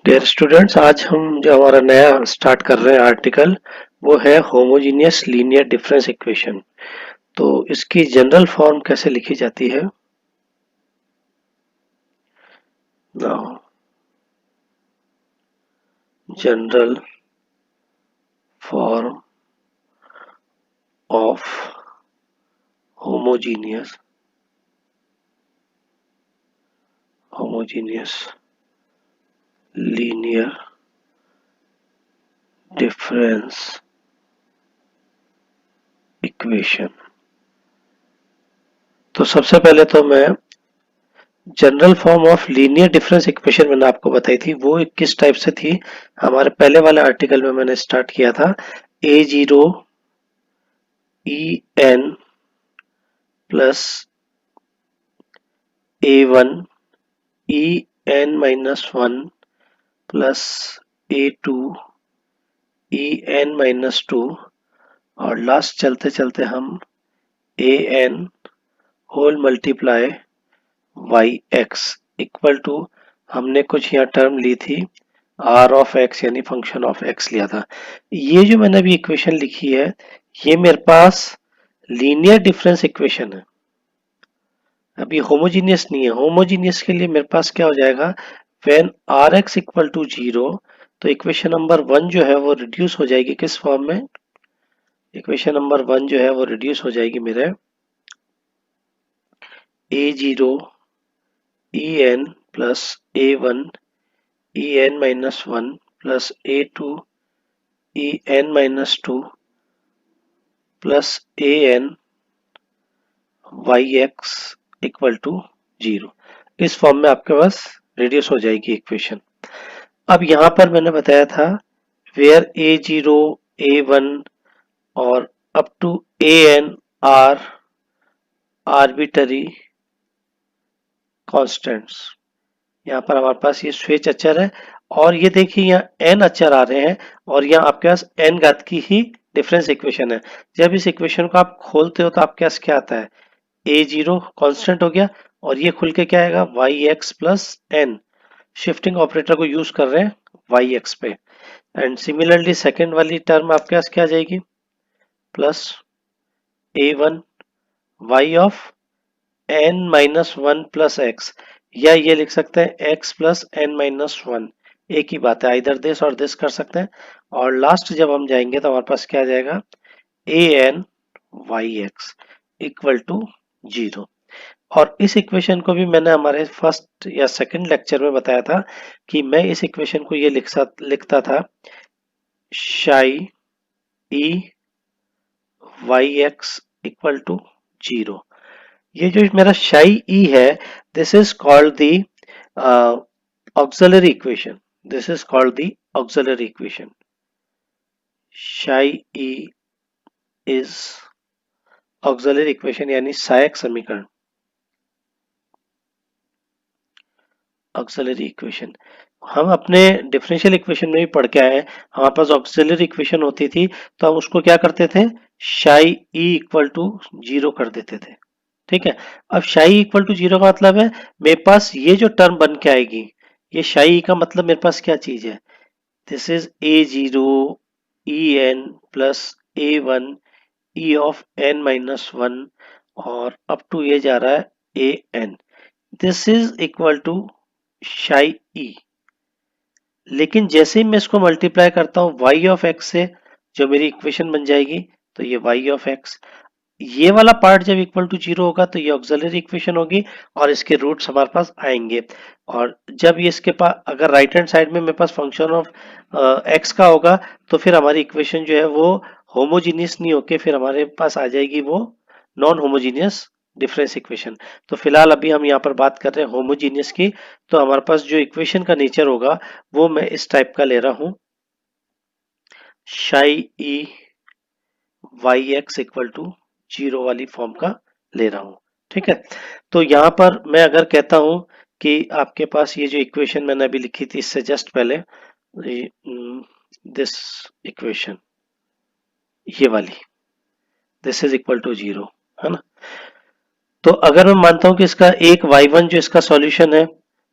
Dear students, आज हम जो हमारा नया स्टार्ट कर रहे हैं आर्टिकल वो है होमोजीनियस लीनियर डिफरेंस इक्वेशन। तो इसकी जनरल फॉर्म कैसे लिखी जाती है? Now general form of homogeneous homogeneous linear difference equation. तो सबसे पहले तो मैं general form of linear difference equation मैंने आपको बताई थी, वो किस टाइप से थी। हमारे पहले वाले आर्टिकल में मैंने स्टार्ट किया था A zero E N plus A one E N minus one plus A two E N minus two, और लास्ट चलते चलते हम A N whole multiply Y X equal to, हमने कुछ यहाँ टर्म ली थी आर ऑफ एक्स यानी फंक्शन ऑफ एक्स लिया था। ये जो मैंने अभी इक्वेशन लिखी है ये मेरे पास लीनियर डिफरेंस इक्वेशन है, अभी होमोजीनियस नहीं है। होमोजीनियस के लिए मेरे पास क्या हो जाएगा, when are X equal to zero, तो इक्वेशन नंबर वन जो है वो रिड्यूस हो जाएगी किस फॉर्म में? इक्वेशन नंबर वन जो है वो रिड्यूस हो जाएगी मेरे A zero E N plus A one E N minus one plus A two E N minus two plus A N Y X equal to zero. इस form में आपके पास reduce हो जाएगी इक्वेशन। अब यहां पर मैंने बताया था where A zero A one और up to A N are arbitrary constants. यहाँ पर हमारे पास ये स्वेच अचर है और ये देखिए यहाँ एन अचर आ रहे हैं और यहाँ आपके पास एन घात की ही डिफरेंस इक्वेशन है। जब इस इक्वेशन को आप खोलते हो तो आपके पास क्या आता है, ए जीरो कॉन्स्टेंट हो गया और ये खुल के क्या आएगा, Y X plus N. Shifting operator को यूज कर रहे हैं वाई एक्स पे। एंड सिमिलरली सेकेंड वाली टर्म आपके पास क्या आ जाएगी, plus A one Y of N minus one plus X, या ये लिख सकते हैं X plus N minus one. एक ही बात है, इधर दिस और दिस कर सकते हैं। और लास्ट जब हम जाएंगे तो हमारे पास क्या आ जाएगा, A N Y X equal to zero. और इस इक्वेशन को भी मैंने हमारे फर्स्ट या सेकंड लेक्चर में बताया था कि मैं इस इक्वेशन को ये लिखता था psi E Y X equal to zero. ये जो मेरा शाई ई है, this is called the auxiliary equation. This is called the auxiliary equation. Psi E is auxiliary equation यानी सहायक समीकरण, ऑक्सिलरी इक्वेशन। हम अपने डिफरेंशियल इक्वेशन में भी पढ़ के आए हैं, हमारे पास ऑक्सिलरी इक्वेशन होती थी तो हम उसको क्या करते थे, शाई ई इक्वल टू जीरो कर देते थे। ठीक है, अब शाई इक्वल टू जीरो का मतलब है मेरे पास ये जो टर्म बन के आएगी, ये शाई का मतलब मेरे पास क्या चीज है, this is A zero E N plus A one E of N minus one और अप टू ये जा रहा है A N. This is equal to psi E. लेकिन जैसे ही मैं इसको मल्टीप्लाई करता हूँ वाई ऑफ एक्स से, जो मेरी इक्वेशन बन जाएगी, तो ये वाई ऑफ एक्स, ये वाला पार्ट जब इक्वल टू जीरो होगा तो ये ऑक्सिलरी इक्वेशन होगी और इसके रूट्स हमारे पास आएंगे। और जब ये इसके पास अगर राइट हैंड साइड में मेरे पास फंक्शन ऑफ एक्स का होगा तो फिर हमारी इक्वेशन जो है वो होमोजीनियस नहीं होके फिर हमारे पास आ जाएगी वो नॉन होमोजीनियस डिफरेंस इक्वेशन। तो फिलहाल अभी हम यहाँ पर बात कर रहे हैं होमोजीनियस की। तो हमारे पास जो इक्वेशन का नेचर होगा वो मैं इस टाइप का ले रहा हूं, psi E Y X equal to zero वाली फॉर्म का ले रहा हूं। ठीक है, तो यहां पर मैं अगर कहता हूं कि आपके पास ये जो इक्वेशन मैंने अभी लिखी थी इससे जस्ट पहले, दिस इक्वेशन ये वाली, this is equal to zero, है ना। तो अगर मैं मानता हूं कि इसका एक y1 जो इसका सॉल्यूशन है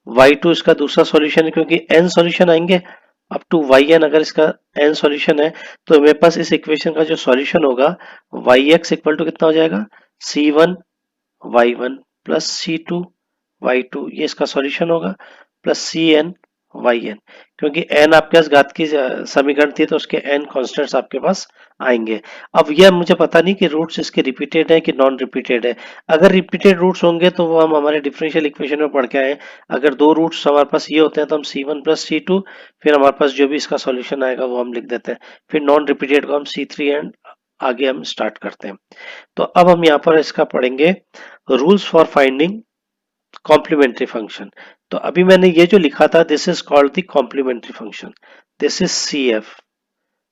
y2 इसका दूसरा सॉल्यूशन है, क्योंकि n सॉल्यूशन आएंगे अप टू yn, अगर इसका n सॉल्यूशन है तो मेरे पास इस इक्वेशन का जो सॉल्यूशन होगा yx इक्वल टू कितना हो जाएगा, c1 y1 plus c2 y2, ये इसका सॉल्यूशन होगा, प्लस cn yn, क्योंकि n आपके पास घात की समीकरण थी तो उसके n कॉन्स्टेंट्स आपके पास आएंगे। अब यह मुझे पता नहीं कि रूट्स इसके रिपीटेड है कि नॉन रिपीटेड है। अगर रिपीटेड रूट्स होंगे तो वो हम हमारे डिफरेंशियल इक्वेशन में पढ़ के आए। अगर दो रूट्स हमारे पास ये होते हैं तो हम c1 प्लस c2, फिर हमारे पास जो भी इसका सॉल्यूशन आएगा वो हम लिख देते हैं, फिर नॉन रिपीटेड को हम c3 एंड आगे हम स्टार्ट करते हैं। तो अब हम यहाँ पर इसका पढ़ेंगे rules for finding complementary function. तो अभी मैंने ये जो लिखा था, this is called the complementary function, this is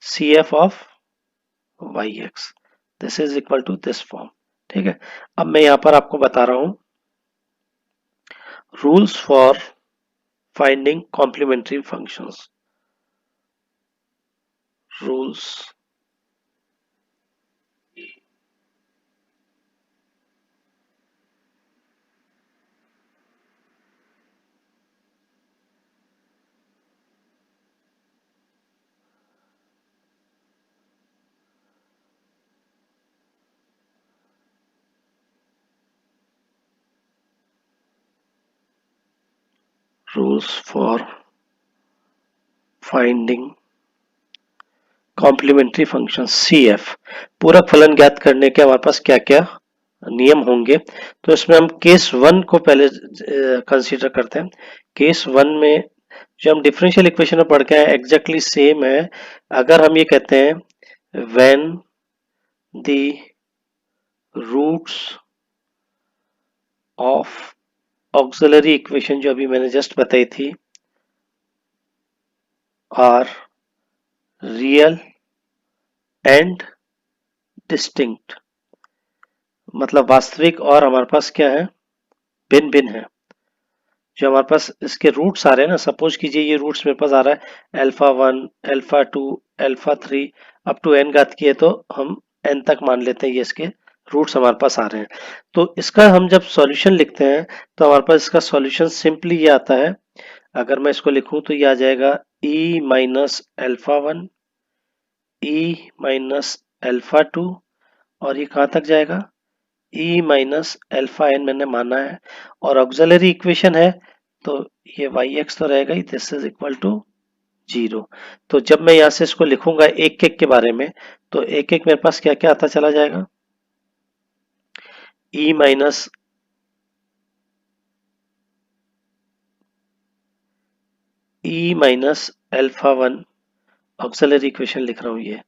CF of yx, this is equal to this form. ठीक है, अब मैं यहाँ पर आपको बता रहा हूं rules for finding complementary functions. Rules rules for finding complementary function CF, पूरक फलन ज्ञात करने के हमारे पास क्या क्या नियम होंगे। तो इसमें हम केस 1 को पहले कंसीडर करते हैं। केस 1 में जो हम डिफरेंशियल इक्वेशन में पढ़ के आए एग्जैक्टली सेम है। अगर हम ये कहते हैं when the roots of auxiliary equation, जो अभी मैंने जस्ट बताई थी, आर रियल एंड डिस्टिंक्ट, मतलब वास्तविक और हमारे पास क्या है, भिन्न भिन्न है। जो हमारे पास इसके रूट्स आ रहे हैं ना, सपोज कीजिए ये रूट्स मेरे पास आ रहा है alpha 1 alpha 2 alpha 3 up to n घात की है, तो हम n तक मान लेते हैं ये इसके रूट्स हमारे पास आ रहे हैं। तो इसका हम जब सॉल्यूशन लिखते हैं तो हमारे पास इसका सॉल्यूशन सिंपली ये आता है। अगर मैं इसको लिखूं तो ये आ जाएगा e minus alpha 1 e minus alpha 2, और ये कहाँ तक जाएगा, e माइनस अल्फा n मैंने माना है, और ऑक्सिलरी इक्वेशन है तो ये yx तो रहेगा ही, दिस इज इक्वल टू 0। तो जब मैं यहाँ से इसको लिखूंगा एक एक के बारे में, तो एक एक मेरे पास क्या क्या आता चला जाएगा, e minus alpha 1, auxiliary equation लिख रहा हूँ ये,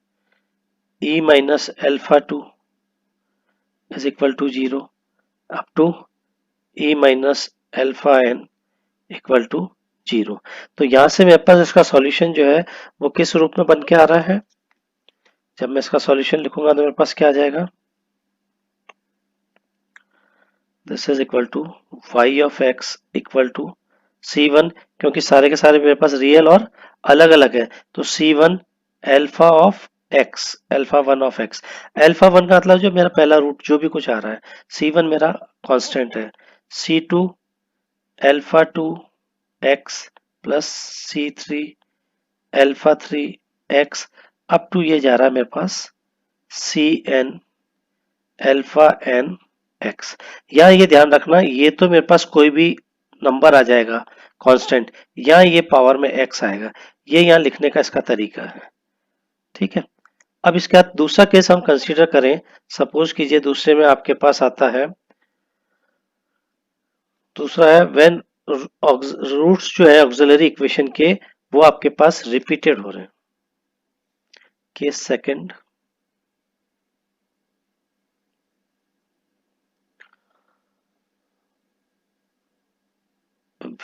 e minus alpha 2 is equal to 0 up to e minus alpha n equal to 0। तो यहां से मेरे पास इसका सॉल्यूशन जो है वो किस रूप में बन के आ रहा है, जब मैं इसका सॉल्यूशन लिखूंगा तो मेरे पास क्या आ जाएगा, this is equal to y of x equal to c1, क्योंकि सारे के सारे मेरे पास रियल और अलग अलग है, तो c1 alpha of x alpha 1 of x, alpha 1 का मतलब जो मेरा पहला रूट जो भी कुछ आ रहा है, c1 मेरा कांस्टेंट है, c2 alpha 2 x plus c3 alpha 3 x up to ये जा रहा है मेरे पास cn अल्फा n x। यहाँ ये ध्यान रखना, ये तो मेरे पास कोई भी नंबर आ जाएगा कांस्टेंट, यहाँ ये पावर में x आएगा, ये यहाँ लिखने का इसका तरीका है। ठीक है, अब इसके बाद दूसरा केस हम कंसीडर करें। सपोज कीजिए दूसरे में आपके पास आता है, दूसरा है व्हेन रूट्स जो है ऑक्सिलरी इक्वेशन के वो आपके पास रिपीटेड हो रहे हैं। Case second,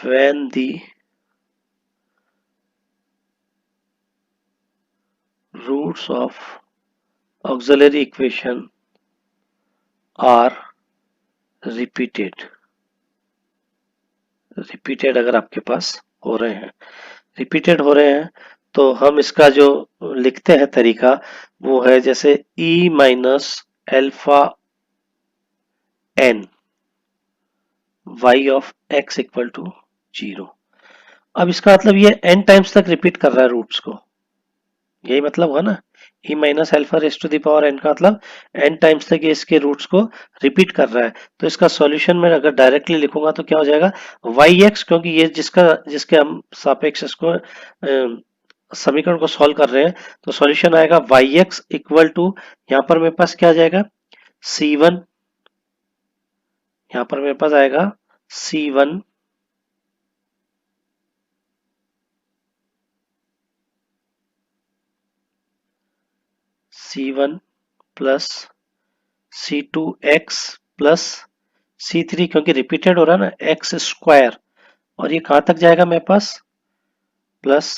when the roots of auxiliary equation are repeated, अगर आपके पास हो रहे हैं, रिपीटेड हो रहे हैं, तो हम इसका जो लिखते हैं तरीका वो है जैसे e minus alpha n y of x equal to 0। अब इसका मतलब ये n टाइम्स तक रिपीट कर रहा है रूट्स को, यही मतलब हुआ ना। e minus alpha raise to the power n का मतलब n टाइम्स तक ये इसके रूट्स को रिपीट कर रहा है। तो इसका सॉल्यूशन में अगर डायरेक्टली लिखूंगा तो क्या हो जाएगा, yx, क्योंकि ये जिसके हम सापेक्ष इसको समीकरण को सॉल्व कर रहे हैं, तो सॉल्यूशन आएगा yx इक्वल टू, यहाँ पर मेरे पास क्या आ जाएगा c1, यहाँ पर मेरे पास आएगा c1 c1 plus c2x plus c3, क्योंकि रिपीटेड हो रहा है ना, एक्स स्क्वायर, और ये कहां तक जाएगा मेरे पास, plus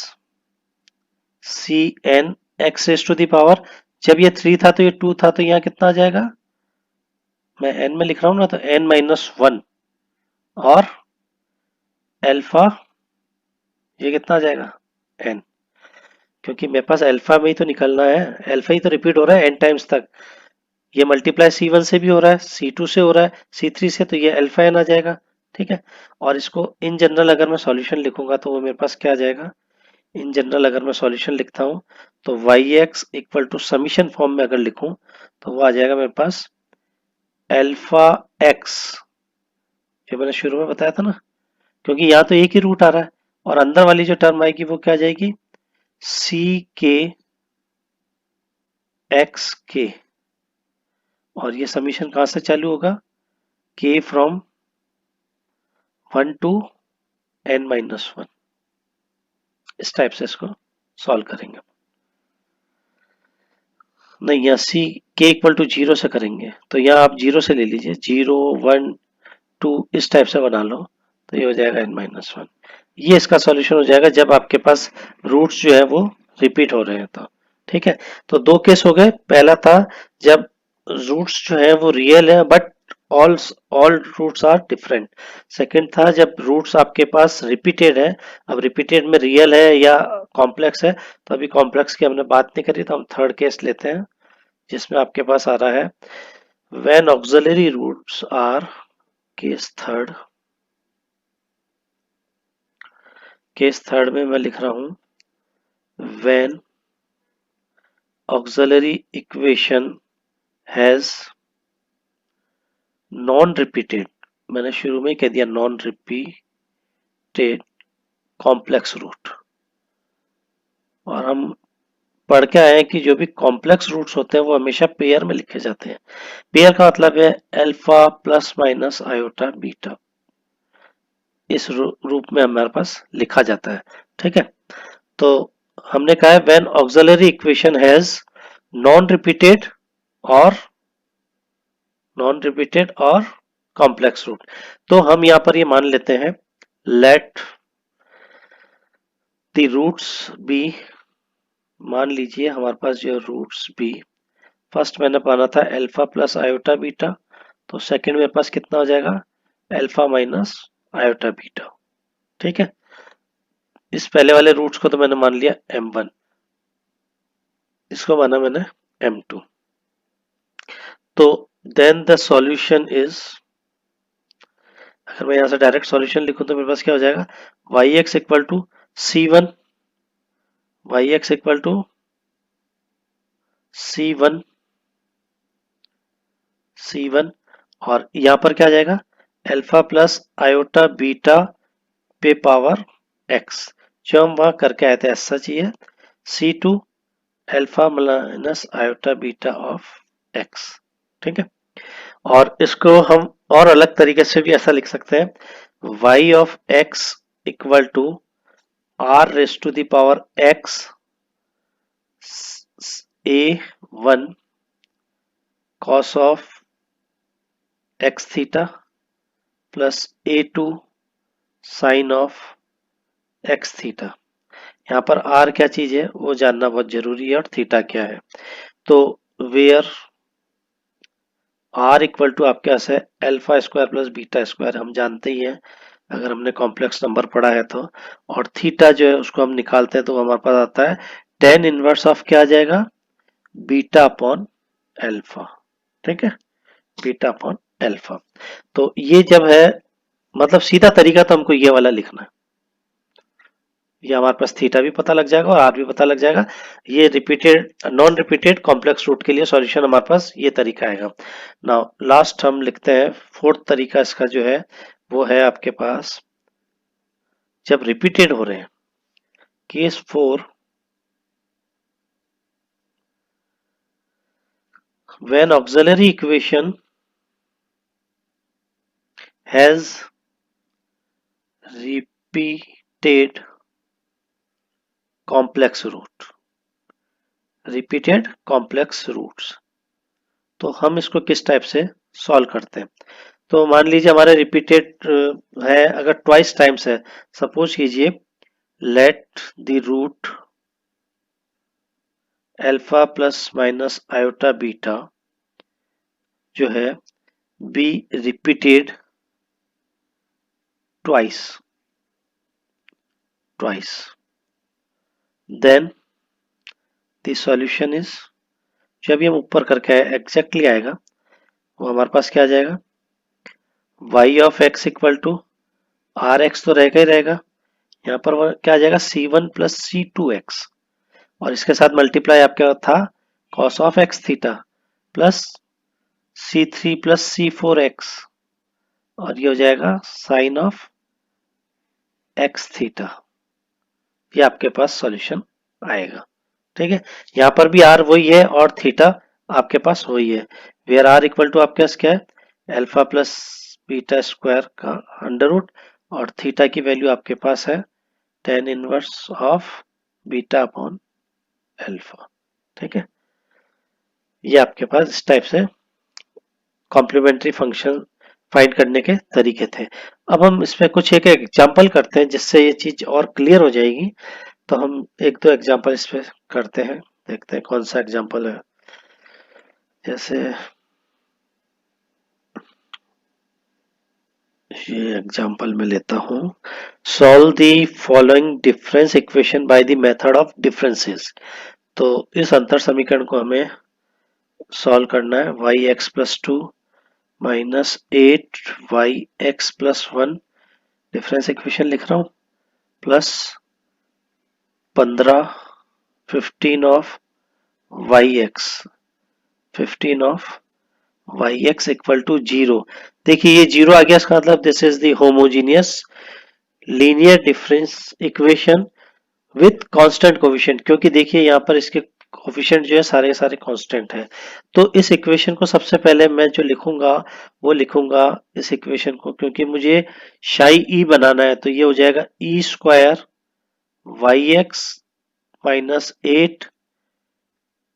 C N X raise to the power, जब ये 3 था तो ये 2 था, तो यहाँ कितना आ जाएगा, मैं n में लिख रहा हूं ना, तो n माइनस 1, और एल्फा ये कितना आ जाएगा n, क्योंकि मेरे पास अल्फा में ही तो निकलना है, अल्फा ही तो रिपीट हो रहा है n टाइम्स तक, ये मल्टीप्लाई C1 से भी हो रहा है, C2 से हो रहा है, C3 से, तो ये अल्फा n आ जाएगा। ठीक है, और इसको इन जनरल अगर मैं सॉल्यूशन लिखूंगा तो वो मेरे पास क्या आ जाएगा, इन जनरल अगर मैं सॉल्यूशन लिखता हूं तो yx equal to summation form में अगर लिखूं तो वो आ जाएगा मेरे पास अल्फा x, जो मैंने शुरू में बताया था ना, क्योंकि यहाँ तो एक ही रूट आ रहा है, और अंदर वाली जो टर्म आएगी वो क्या आ जाएगी, c के x के, और ये समीशन कहां से चालू होगा, k from 1 to n minus 1, इस टाइप से इसको सॉल्व करेंगे। नहीं, यहाँ सी के इक्वल टू 0 से करेंगे, तो यहाँ आप 0 से ले लीजिए, 0 1 2 इस टाइप से बना लो, तो ये हो जाएगा n माइनस 1। ये इसका सॉल्यूशन हो जाएगा जब आपके पास रूट्स जो है वो रिपीट हो रहे हैं तो। ठीक है, तो दो केस हो गए, पहला था जब रूट्स जो है वो रियल है but all all roots are different. Second था जब रूट्स आपके पास रिपीटेड है, अब रिपीटेड में रियल है या कॉम्प्लेक्स है, तो अभी कॉम्प्लेक्स की हमने बात नहीं करी, तो हम थर्ड केस लेते हैं जिसमें आपके पास आ रहा है when auxiliary roots are, case third, case third में मैं लिख रहा हूं when auxiliary equation has non repeated, मैंने शुरू में कह दिया नॉन रिपीटेड कॉम्प्लेक्स रूट, और हम पढ़ के आए हैं कि जो भी कॉम्प्लेक्स रूट्स होते हैं वो हमेशा पेयर में लिखे जाते हैं। पेयर का मतलब है alpha plus minus iota beta, इस रूप में हमारे पास लिखा जाता है। ठीक है, तो हमने कहा है when auxiliary equation has non repeated और कॉम्प्लेक्स रूट, तो हम यहां पर ये मान लेते हैं लेट द रूट्स बी, मान लीजिए हमारे पास जो रूट्स बी, फर्स्ट मैंने पाना था अल्फा प्लस आयोटा बीटा, तो सेकंड मेरे पास कितना हो जाएगा, अल्फा माइनस आयोटा बीटा। ठीक है, इस पहले वाले रूट्स को तो मैंने मान लिया m1, इसको माना मैंने m2, तो देन द सॉल्यूशन इज, अगर मैं यहां से डायरेक्ट सॉल्यूशन लिखूं तो मेरे पास क्या हो जाएगा, yx equal to c1, yx equal to c1 c1, और यहां पर क्या आ जाएगा, अल्फा प्लस आयोटा बीटा पे पावर x, जो हम वहां करके आए थे ऐसा चाहिए, c2 alpha minus iota beta of x। ठीक है, और इसको हम और अलग तरीके से भी ऐसा लिख सकते हैं, y of x equal to r raise to the power x a1 cos of x theta plus a2 sine of x theta. यहाँ पर r क्या चीज है वो जानना बहुत जरूरी है, और थीटा क्या है, तो वेयर r इक्वल टू आपके पास है alpha square plus beta square, हम जानते ही हैं अगर हमने कॉम्प्लेक्स नंबर पढ़ा है तो, और थीटा जो है उसको हम निकालते हैं तो हमारे पास आता है टेन इनवर्स ऑफ क्या आ जाएगा, बीटा अपॉन अल्फा। ठीक है, बीटा अपॉन अल्फा, तो ये जब है मतलब सीधा तरीका तो हमको ये वाला लिखना है। ये हमारे पास थीटा भी पता लग जाएगा और आर भी पता लग जाएगा। ये repeated non repeated complex root के लिए सॉल्यूशन हमारे पास ये तरीका आएगा। नाउ लास्ट हम लिखते हैं फोर्थ तरीका इसका जो है वो है आपके पास जब रिपीटेड हो रहे हैं। Case 4, when auxiliary equation has repeated complex root, repeated complex roots, तो हम इसको किस टाइप से सॉल्व करते हैं। तो मान लीजिए हमारे रिपीटेड है, अगर ट्वाइस टाइम्स है, सपोज कीजिए let the root alpha plus minus iota beta जो है be repeated twice then the solution is, जब ये हम ऊपर करके एग्जैक्टली आएगा वो हमारे पास क्या आ जाएगा, y of x equal to R X तो रहेगा ही रहेगा, यहाँ पर क्या आ जाएगा c1 प्लस c2x, और इसके साथ मल्टीप्लाई आपका था cos of x theta plus c3 plus c4x, और ये हो जाएगा साइन ऑफ x थीटा। ये आपके पास सॉल्यूशन आएगा। ठीक है, यहाँ पर भी आर वही है और थीटा आपके पास वही है। वेयर आर इक्वल टू आपके पास क्या है, अल्फा प्लस बीटा स्क्वायर का अंडर रूट, और थीटा की वैल्यू आपके पास है tan inverse of beta upon alpha. ठीक है, ये आपके पास इस टाइप से कॉम्प्लीमेंट्री फंक्शन फाइंड करने के तरीके थे। अब हम इसमें कुछ एक एग्जांपल करते हैं जिससे ये चीज और क्लियर हो जाएगी। तो हम एक दो एग्जांपल इस पे करते हैं, देखते हैं कौन सा एग्जांपल है। जैसे ये एग्जांपल मैं लेता हूँ, solve the following difference equation by the method of differences. तो इस अंतर समीकरण को हमें सॉल्व करना है। Y X plus two minus 8 y x+1 difference equation लिख रहा हूँ, plus 15 of Y X equal to 0। देखिए ये 0 आ गया, इसका मतलब this is the homogeneous linear difference equation with constant coefficient, क्योंकि देखिए यहाँ पर इसके कोफिशिएंट जो है सारे सारे कांस्टेंट है। तो इस इक्वेशन को सबसे पहले मैं जो लिखूंगा वो लिखूंगा इस इक्वेशन को, क्योंकि मुझे शाई ई बनाना है, तो ये हो जाएगा E square Y X minus 8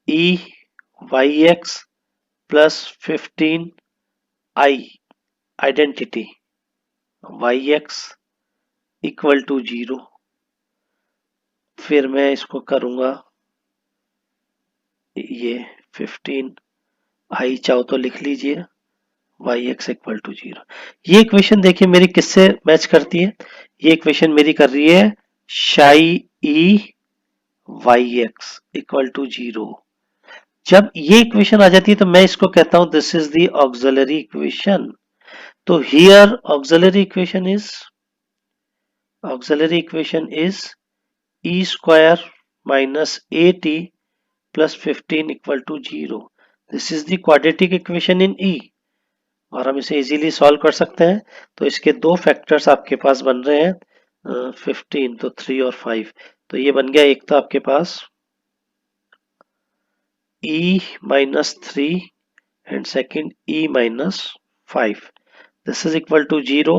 e y x plus 15 i identity y x equal to 0। फिर मैं इसको करूंगा ये 15 i चाहो तो लिख लीजिए y x इक्वल टू 0। ये इक्वेशन देखिए मेरी किससे मैच करती है, ये इक्वेशन मेरी कर रही है शाई ई y x इक्वल टू 0। जब ये इक्वेशन आ जाती है तो मैं इसको कहता हूं this is the auxiliary equation. तो here auxiliary equation is e square minus 8e plus 15 equal to 0। This is the quadratic equation in e, और हम इसे इजीली सॉल्व कर सकते हैं। तो इसके दो फैक्टर्स आपके पास बन रहे हैं 15, तो 3 और 5, तो ये बन गया एक तो आपके पास e minus 3 and second e minus 5, this is equal to 0।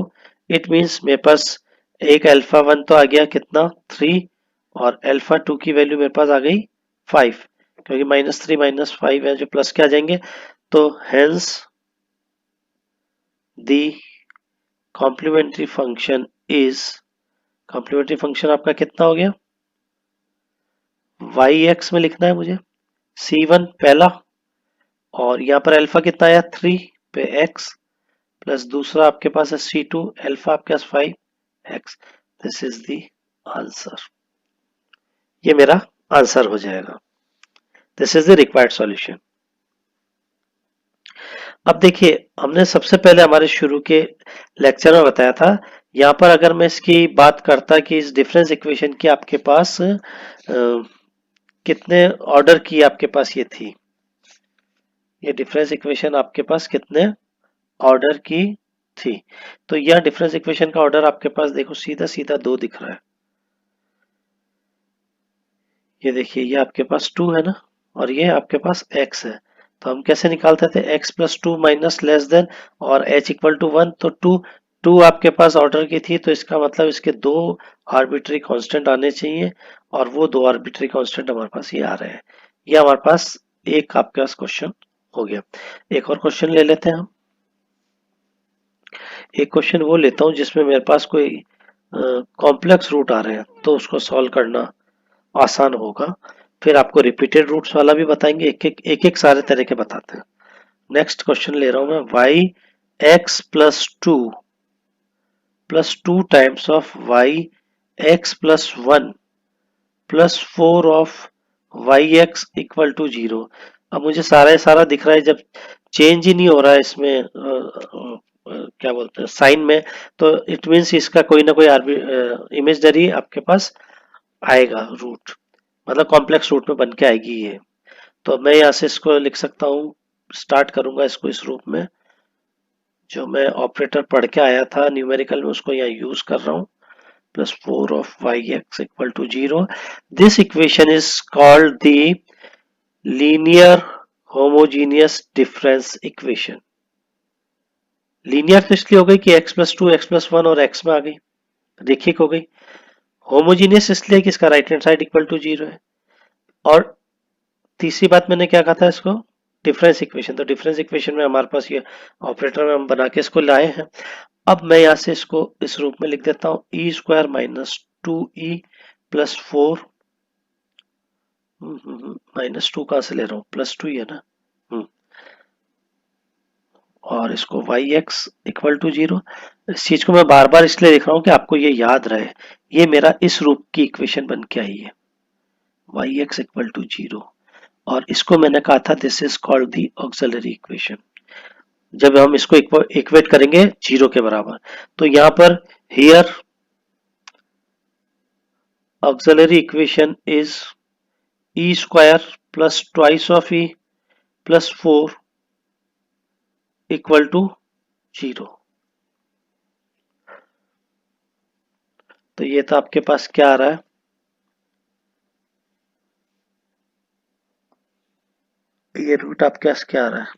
it means मेरे पास एक अल्फा 1 तो आ गया कितना 3, और अल्फा 2 की वैल्यू मेरे पास आ गई 5, क्योंकि -3 -5 है जो प्लस के आ जाएंगे। तो hence the complementary function is, complementary function आपका कितना हो गया, y x में लिखना है मुझे c1 पहला, और यहाँ पर अल्फा कितना आया 3 पे x, प्लस दूसरा आपके पास है c2 अल्फा आपके पास 5x। This is the answer, ये मेरा आंसर हो जाएगा। This is the required solution. अब देखिए, हमने सबसे पहले हमारे शुरू के लेक्चर में बताया था, यहाँ पर अगर मैं इसकी बात करता कि इस डिफरेंस इक्वेशन की आपके पास कितने ऑर्डर की आपके पास ये थी, ये डिफरेंस इक्वेशन आपके पास कितने ऑर्डर की थी। तो यह डिफरेंस इक्वेशन का ऑर्डर आपके पास देखो सीधा सीधा 2 दिख रहा है। ये देखिए, ये आपके पास 2 है ना, और ये आपके पास x है। तो हम कैसे निकालते थे, x plus two minus less than और h इक्वल टू 1। तो 2 आपके पास ऑर्डर की थी, तो इसका मतलब इसके 2 आर्बिट्री कांस्टेंट आने चाहिए, और वो 2 आर्बिट्री कांस्टेंट हमारे पास ये आ रहे हैं। ये हमारे पास एक आपके पास क्वेश्चन हो गया। एक और क्वेश्चन ले लेते हैं हम। एक क्वेश्चन वो लेता हूँ जिसमें मेरे पास कोई कॉम्प्लेक्स रूट आ रहे हैं, तो उसको सॉल्व करना आसान होगा। फिर आपको रिपीटेड रूट्स वाला भी बताएंगे, एक एक सारे तरह के बताते हैं। नेक्स्ट क्वेश्चन ले रहा हूं मैं, Y X plus two times of Y X plus one plus four of Y X equal to 0। अब मुझे सारा दिख रहा है, जब चेंज ही नहीं हो रहा है इसमें क्या बोलते हैं साइन में, तो इट मीन्स इसका कोई ना कोई इमेजनरी आपके पास आएगा रूट, मतलब कॉम्प्लेक्स रूट में बन के आएगी ये। तो मैं यहाँ से इसको लिख सकता हूँ, स्टार्ट करूंगा इसको इस रूप में, जो मैं ऑपरेटर पढ़ के आया था न्यूमेरिकल में उसको यहाँ यूज कर रहा हूँ। Plus four of Y X equal to 0। This equation is called the linear homogeneous difference equation. Linear तो इसलिए हो गई कि x plus two X plus one और x में आ गई, रेखिक हो गई। होमोजीनियस इसलिए कि इसका right hand side equal to 0 है। और तीसरी बात मैंने क्या कहा था इसको, डिफरेंस इक्वेशन। तो डिफरेंस इक्वेशन में हमारे पास ये ऑपरेटर में हम बना के इसको लाए हैं। अब मैं यहाँ से इसको इस रूप में लिख देता हूँ, e square minus two e plus four, minus two कहाँ से ले रहा हूँ, प्लस टू ही है ना। हम्म, और इसको वाई एक्स इक्वल टू 0। इस चीज को मैं बार बार इसलिए लिख रहा हूँ कि आपको ये याद रहे, ये मेरा इस रूप की इक्वेशन बन के आई है, वाई एक्स इक्वल टू 0। और इसको मैंने कहा था this is called the auxiliary equation, जब हम इसको इक्वेट करेंगे 0 के बराबर। तो यहाँ पर here auxiliary equation is E square plus twice of E plus four equal to 0। तो ये तो आपके पास क्या आ रहा है, ये रूट आपके पास क्या आ रहा है,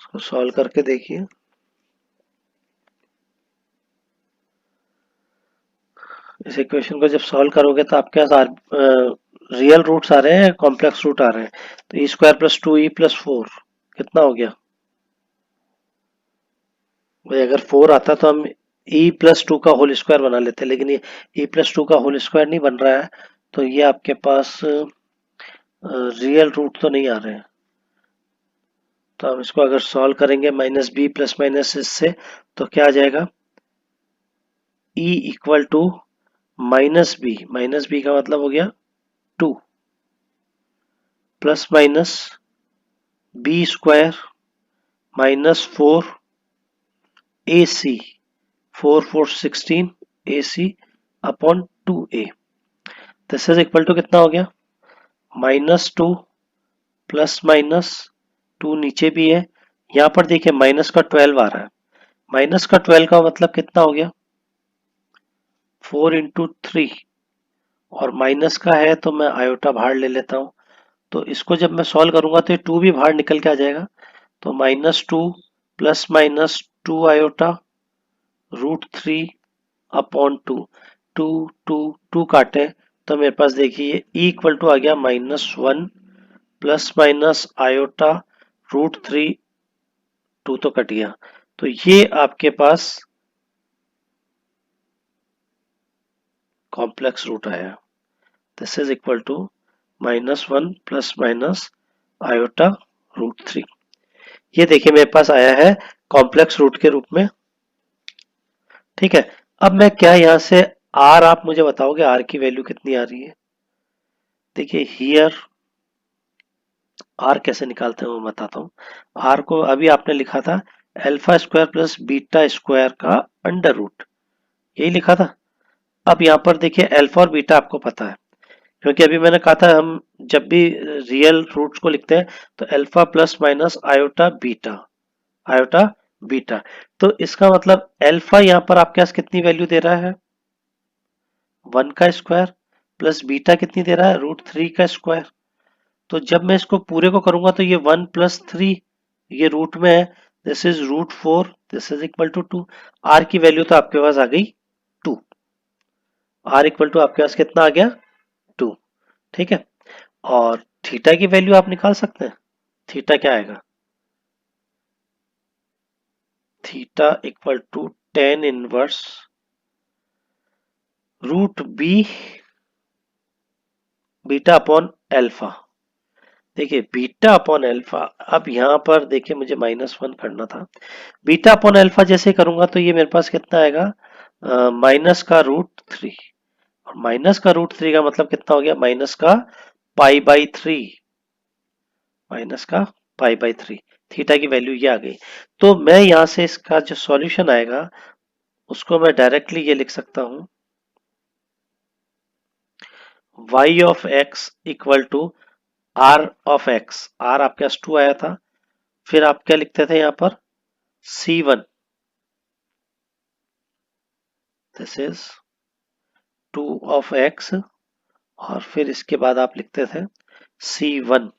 इसको सॉल्व करके देखिए। इस इक्वेशन को जब सॉल्व करोगे तो आपके पास रियल रूट्स आ रहे हैं, कॉम्प्लेक्स रूट आ रहे हैं। तो e square plus two e plus four कितना हो गया भाई, अगर 4 आता तो हम e प्लस टू का होल स्क्वायर बना लेते, लेकिन ये e प्लस टू का होल स्क्वायर नहीं बन रहा है। तो ये आपके पास रियल रूट तो नहीं आ रहे हैं। तो हम इसको अगर सॉल्व करेंगे माइनस बी प्लस माइनस इससे, तो क्या आ जाएगा, e equal to minus B का मतलब हो गया 2 plus minus B square minus four A C, four four 16 A C upon 2a। This is equal to कितना हो गया, minus two plus minus two नीचे भी है, यहाँ पर देखिए माइनस का 12 आ रहा है। माइनस का 12 का मतलब कितना हो गया, 4 इंटू 3, और माइनस का है तो मैं आयोटा बाहर ले लेता हूँ। तो इसको जब मैं सॉल्व करूंगा तो ये 2 भी बाहर निकल के आ जाएगा। तो minus two plus minus 2 iota √3 upon 2, 2 2 2 काटे तो मेरे पास देखिए ई इक्वल टू आ गया -1 प्लस माइनस आयोटा √3, 2 तो कट गया। तो ये आपके पास कॉम्प्लेक्स रूट आया, this is equal to -1 plus minus iota √3। ये देखिए मेरे पास आया है कॉम्प्लेक्स रूट के रूप में। ठीक है, अब मैं क्या यहां से आर, आप मुझे बताओगे आर की वैल्यू कितनी आ रही है। देखिए हियर आर कैसे निकालते हैं वो बताता हूँ। आर को अभी आपने लिखा था alpha square plus beta square का अंडर रूट, यही लिखा था। अब यहाँ पर देखिए अल्फा और बीटा आपको पता है, क्योंकि अभी मैंने कहा था हम जब भी रियल रूट्स को लिखते हैं तो alpha plus minus iota beta, iota beta. तो इसका मतलब अल्फा यहाँ पर आपके पास कितनी वैल्यू दे रहा है, 1 का स्क्वायर, प्लस बीटा कितनी दे रहा है, √3 का स्क्वायर। तो जब मैं इसको पूरे को करूंगा तो ये 1 + 3, ये रूट में है, this is √4, this is equal to 2। R की वैल्यू तो आपके पास आ गई 2, आर इक्वल टू आपके पास कितना आ गया, 2। ठीक है, और थीटा की वैल्यू आप निकाल सकते हैं। थीटा क्या आएगा, theta equal to tan inverse √b beta upon alpha. देखिए बीटा अपॉन अल्फा, अब यहाँ पर देखिए मुझे -1 करना था। बीटा अपॉन अल्फा जैसे करूंगा तो ये मेरे पास कितना आएगा, माइनस का √3, और माइनस का √3 का मतलब कितना हो गया, माइनस का π/3, माइनस का π/3। थीटा की वैल्यू ये आ गई। तो मैं यहाँ से इसका जो सॉल्यूशन आएगा उसको मैं डायरेक्टली ये लिख सकता हूँ, y of x equal to r of x। r आपके पास 2 आया था, फिर आप क्या लिखते थे यहाँ पर, c1, this is 2 of x, और फिर इसके बाद आप लिखते थे c1,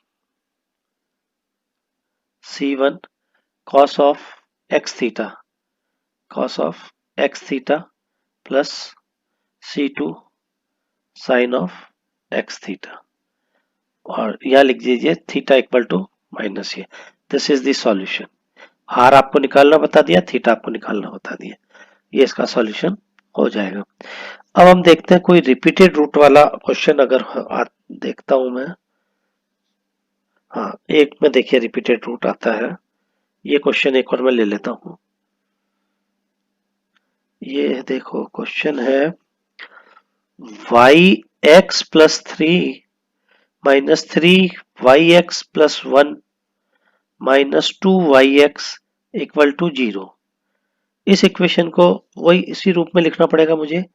c1 cos of x theta, cos of x theta plus c2 sine of x theta, और यहाँ लिख दीजिए थीटा इक्वल टू माइनस ये। This is the solution. R आपको निकालना बता दिया, थीटा आपको निकालना बता दिया, ये इसका सॉल्यूशन हो जाएगा। अब हम देखते हैं कोई रिपीटेड रूट वाला क्वेश्चन अगर देखता हूं मैं। हाँ, एक में देखिए रिपीटेड रूट आता है, ये क्वेश्चन एक और मैं ले लेता हूं। ये देखो क्वेश्चन है y(x+3 -3y(x+1 -2y(x = 0)। इस इक्वेशन को वही इसी रूप में लिखना पड़ेगा मुझे,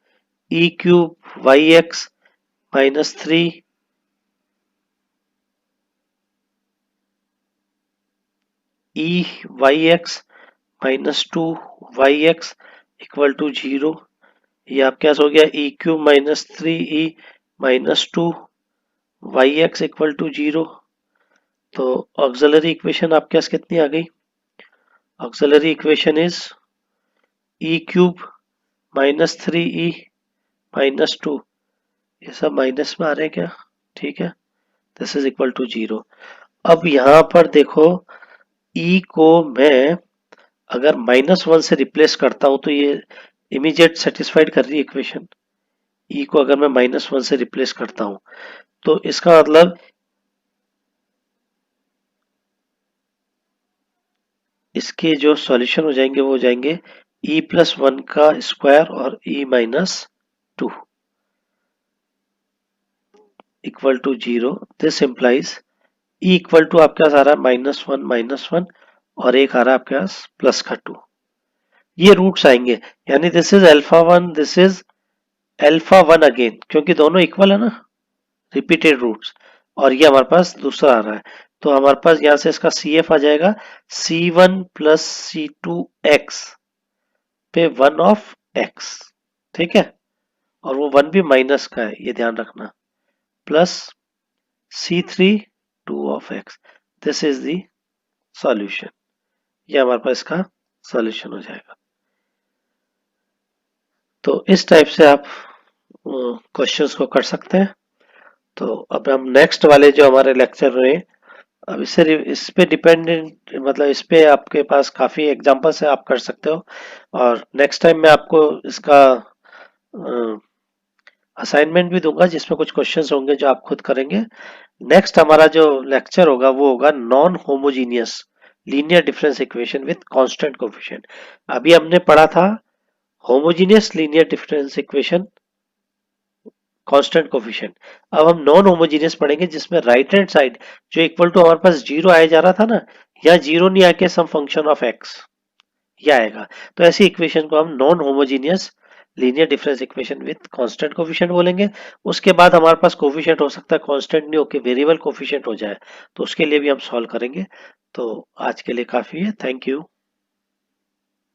e³ y(x -3 y(x -2y(x = 0)। ये आपके पास हो गया e³ -3e -2y(x = 0। तो ऑक्सिलरी इक्वेशन आपके पास कितनी आ गई, auxiliary equation is e³ -3e -2, ये सब माइनस में आ रहे हैं क्या, ठीक है, दिस इज इक्वल टू 0। अब यहाँ पर देखो e को मैं अगर -1 से रिप्लेस करता हूं तो ये इमीडिएट सेटिस्फाइड कर रही है इक्वेशन। e को अगर मैं -1 से रिप्लेस करता हूं तो इसका मतलब इसके जो सॉल्यूशन हो जाएंगे वो हो जाएंगे e+1 का स्क्वायर और e -2 equal to 0। This implies e equal to आपके पास आ रहा है -1 और एक आ रहा है आपके पास +2। ये रूट्स आएंगे, यानी this is α1, this is α1 again, क्योंकि दोनों इक्वल है ना, रिपीटेड रूट्स, और ये हमारे पास दूसरा आ रहा है। तो हमारे पास यहां से इसका CF आ जाएगा C1 + C2x पे 1 ऑफ x, ठीक है, और वो 1 भी माइनस का है, ये ध्यान रखना, plus C3 2 of x। This is the solution, ये हमारे पास इसका सॉल्यूशन हो जाएगा। तो इस टाइप से आप क्वेश्चंस को कर सकते हैं। तो अब हम नेक्स्ट वाले जो हमारे लेक्चर रहे, अब इस पे डिपेंडेंट, मतलब इस पे आपके पास काफी एग्जांपल्स है, आप कर सकते हो। और नेक्स्ट टाइम मैं आपको इसका असाइनमेंट भी दूंगा जिसमें कुछ क्वेश्चंस होंगे जो आप खुद करेंगे। नेक्स्ट हमारा जो लेक्चर होगा वो होगा non homogeneous linear difference equation with constant coefficient. अभी हमने पढ़ा था homogeneous linear difference equation constant coefficient. अब हम नॉन होमोजीनियस पढ़ेंगे जिसमें राइट हैंड साइड जो इक्वल टू हमारे पास जीरो आया जा रहा था ना, या जीरो नहीं आके सम फंक्शन ऑफ एक्स ये आएगा। तो ऐसी इक्वेशन को हम non homogeneous linear difference equation with constant coefficient बोलेंगे। उसके बाद हमारे पास कोफिशिएंट हो सकता है कांस्टेंट नहीं होके वेरिएबल कोफिशिएंट हो जाए, तो उसके लिए भी हम सॉल्व करेंगे। तो आज के लिए काफी है, थैंक यू।